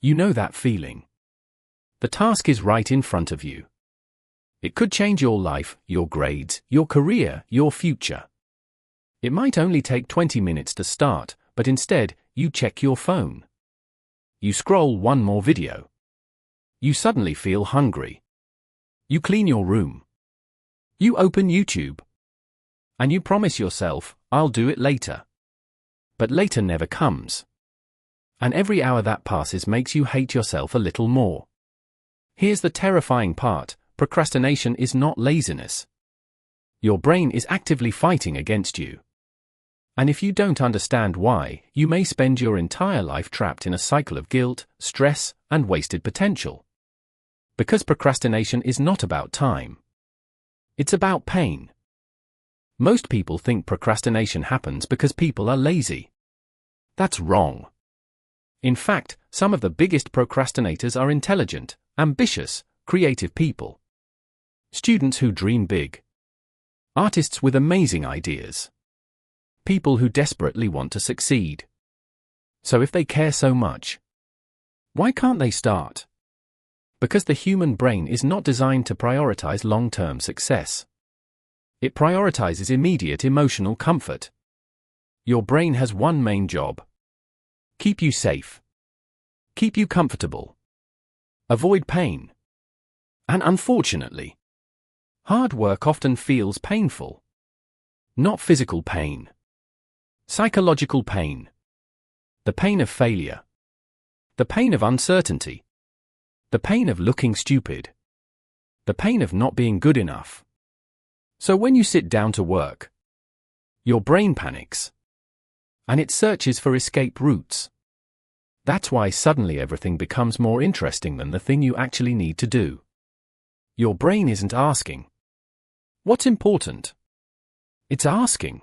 You know that feeling. The task is right in front of you. It could change your life, your grades, your career, your future. It might only take 20 minutes to start, but instead, you check your phone. You scroll one more video. You suddenly feel hungry. You clean your room. You open YouTube. And you promise yourself, I'll do it later. But later never comes. And every hour that passes makes you hate yourself a little more. Here's the terrifying part: procrastination is not laziness. Your brain is actively fighting against you. And if you don't understand why, you may spend your entire life trapped in a cycle of guilt, stress, and wasted potential. Because procrastination is not about time. It's about pain. Most people think procrastination happens because people are lazy. That's wrong. In fact, some of the biggest procrastinators are intelligent, ambitious, creative people. Students who dream big. Artists with amazing ideas. People who desperately want to succeed. So if they care so much, why can't they start? Because the human brain is not designed to prioritize long-term success. It prioritizes immediate emotional comfort. Your brain has one main job: keep you safe. Keep you comfortable. Avoid pain. And unfortunately, hard work often feels painful. Not physical pain. Psychological pain. The pain of failure. The pain of uncertainty. The pain of looking stupid. The pain of not being good enough. So when you sit down to work, your brain panics. And it searches for escape routes. That's why suddenly everything becomes more interesting than the thing you actually need to do. Your brain isn't asking, what's important? It's asking,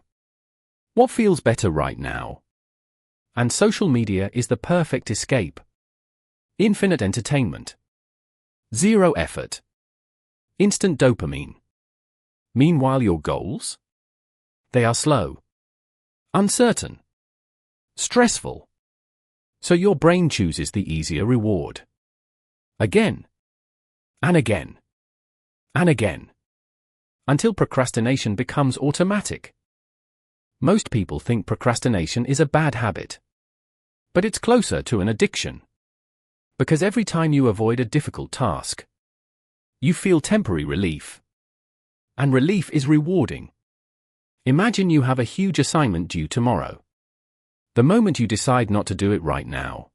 what feels better right now? And social media is the perfect escape. Infinite entertainment. Zero effort. Instant dopamine. Meanwhile, your goals? They are slow. Uncertain. Stressful. So your brain chooses the easier reward. Again. And again. And again. Until procrastination becomes automatic. Most people think procrastination is a bad habit. But it's closer to an addiction. Because every time you avoid a difficult task, you feel temporary relief. And relief is rewarding. Imagine you have a huge assignment due tomorrow. The moment you decide not to do it right now,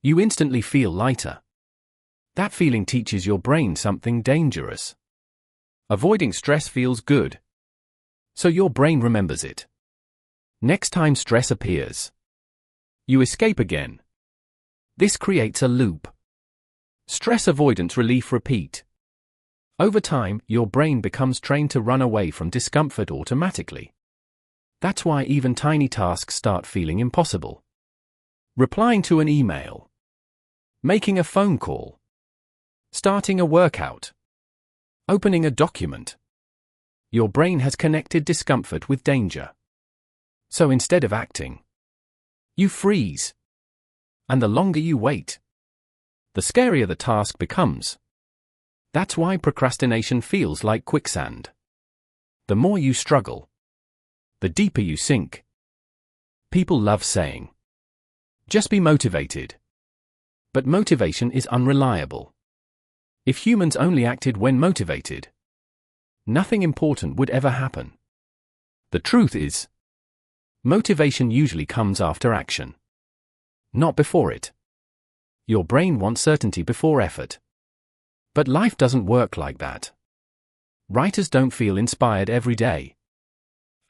you instantly feel lighter. That feeling teaches your brain something dangerous. Avoiding stress feels good. So your brain remembers it. Next time stress appears, you escape again. This creates a loop. Stress avoidance relief repeat. Over time, your brain becomes trained to run away from discomfort automatically. That's why even tiny tasks start feeling impossible. Replying to an email. Making a phone call. Starting a workout. Opening a document. Your brain has connected discomfort with danger. So instead of acting, you freeze. And the longer you wait, the scarier the task becomes. That's why procrastination feels like quicksand. The more you struggle, the deeper you sink. People love saying, just be motivated. But motivation is unreliable. If humans only acted when motivated, nothing important would ever happen. The truth is, motivation usually comes after action, not before it. Your brain wants certainty before effort. But life doesn't work like that. Writers don't feel inspired every day.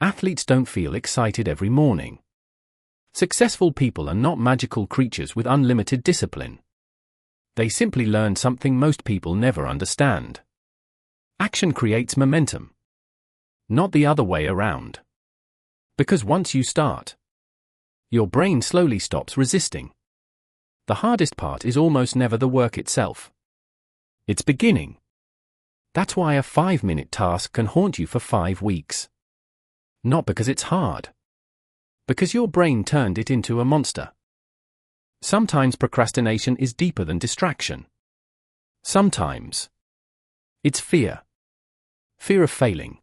Athletes don't feel excited every morning. Successful people are not magical creatures with unlimited discipline. They simply learn something most people never understand. Action creates momentum. Not the other way around. Because once you start, your brain slowly stops resisting. The hardest part is almost never the work itself. It's beginning. That's why a 5-minute task can haunt you for 5 weeks. Not because it's hard. Because your brain turned it into a monster. Sometimes procrastination is deeper than distraction. Sometimes it's fear. Fear of failing.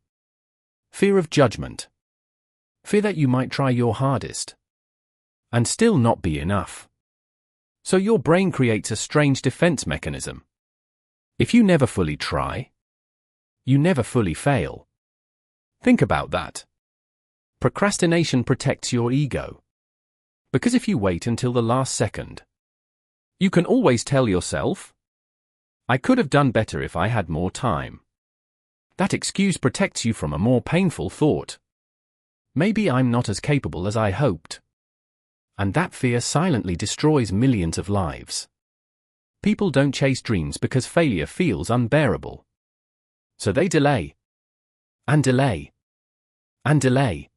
Fear of judgment. Fear that you might try your hardest and still not be enough. So your brain creates a strange defense mechanism. If you never fully try, you never fully fail. Think about that. Procrastination protects your ego. Because if you wait until the last second, you can always tell yourself, I could have done better if I had more time. That excuse protects you from a more painful thought. Maybe I'm not as capable as I hoped. And that fear silently destroys millions of lives. People don't chase dreams because failure feels unbearable. So they delay. And delay. And delay.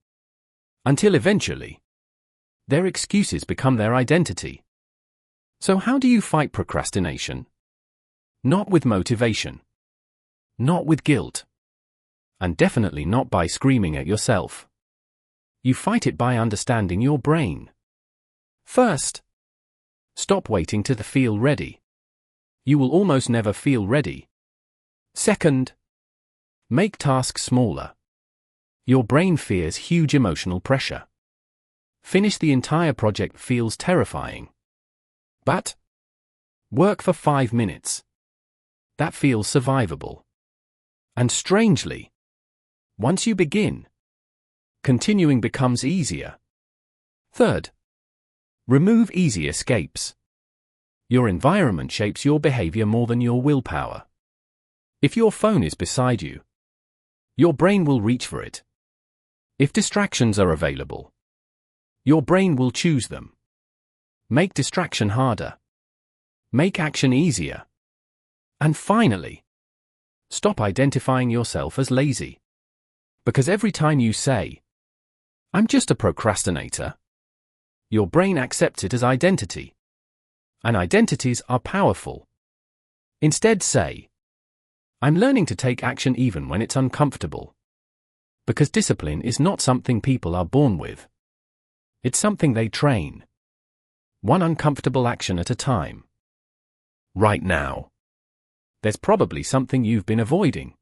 Until eventually, their excuses become their identity. So how do you fight procrastination? Not with motivation. Not with guilt. And definitely not by screaming at yourself. You fight it by understanding your brain. First, stop waiting to feel ready. You will almost never feel ready. Second, make tasks smaller. Your brain fears huge emotional pressure. Finish the entire project feels terrifying. But work for 5 minutes. That feels survivable. And strangely, once you begin, continuing becomes easier. Third, remove easy escapes. Your environment shapes your behavior more than your willpower. If your phone is beside you, your brain will reach for it. If distractions are available, your brain will choose them. Make distraction harder. Make action easier. And finally, stop identifying yourself as lazy. Because every time you say, I'm just a procrastinator, your brain accepts it as identity. And identities are powerful. Instead say, I'm learning to take action even when it's uncomfortable. Because discipline is not something people are born with. It's something they train. One uncomfortable action at a time. Right now, there's probably something you've been avoiding.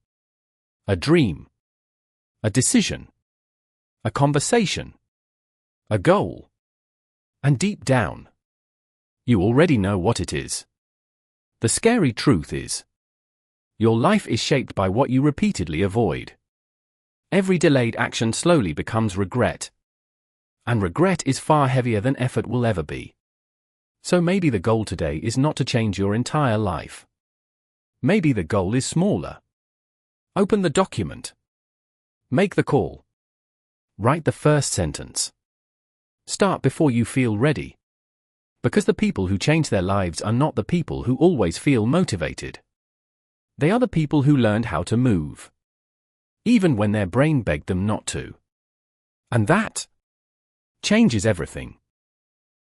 A dream. A decision. A conversation. A goal. And deep down, you already know what it is. The scary truth is, your life is shaped by what you repeatedly avoid. Every delayed action slowly becomes regret. And regret is far heavier than effort will ever be. So maybe the goal today is not to change your entire life. Maybe the goal is smaller. Open the document. Make the call. Write the first sentence. Start before you feel ready. Because the people who change their lives are not the people who always feel motivated. They are the people who learned how to move, even when their brain begged them not to. And that changes everything.